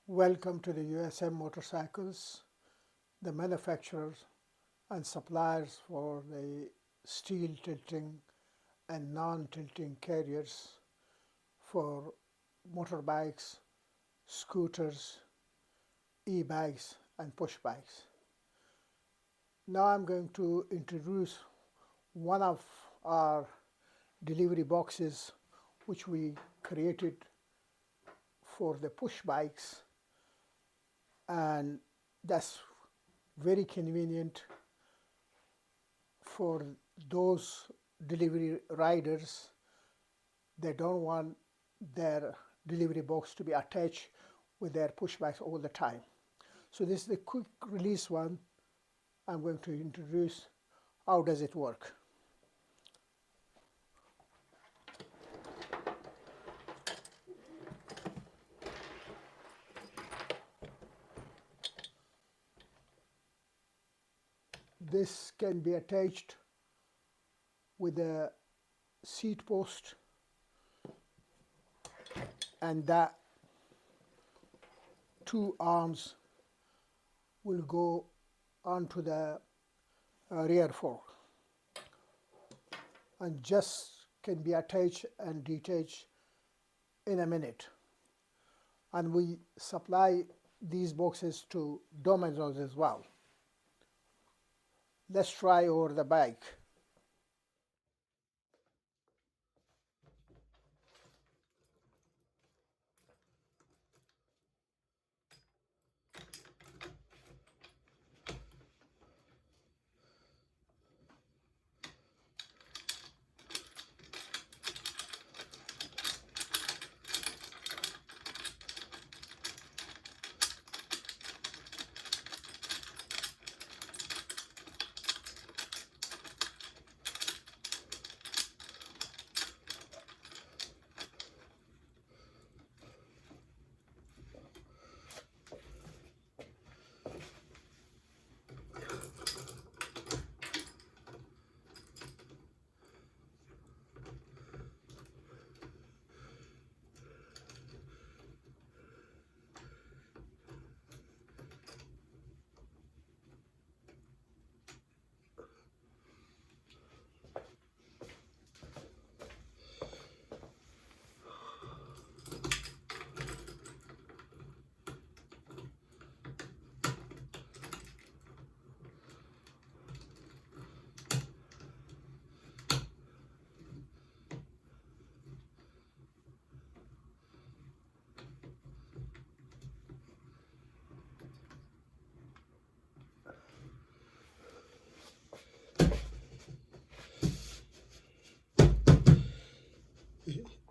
Welcome to the USM Motorcycles, the manufacturers and suppliers for the steel tilting and non-tilting carriers for motorbikes, scooters, e-bikes and push bikes. Now I'm going to introduce one of our delivery boxes which we created for the push bikes, and that's very convenient for those delivery riders that don't want their delivery box to be attached with their push bikes all the time. So this is the quick release one. I'm going to introduce how does it work. This can be attached with a seat post, and that two arms will go onto the rear fork and just can be attached and detached in a minute. And we supply these boxes to Domino's as well. Let's try over the bike.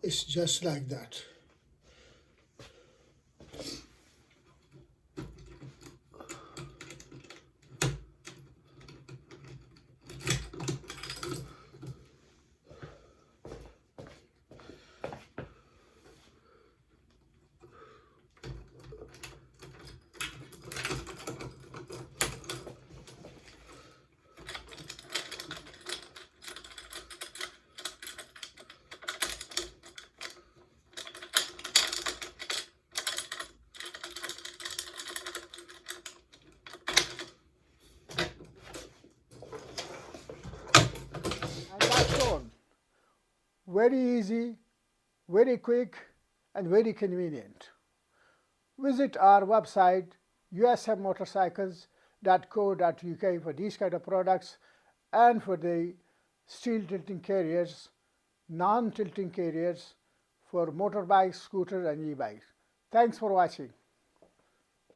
It's just like that. And that's all. Very easy, very quick, and very convenient. Visit our website usmmotorcycles.co.uk for these kind of products and for the steel tilting carriers, non-tilting carriers for motorbikes, scooters and e-bikes. Thanks for watching.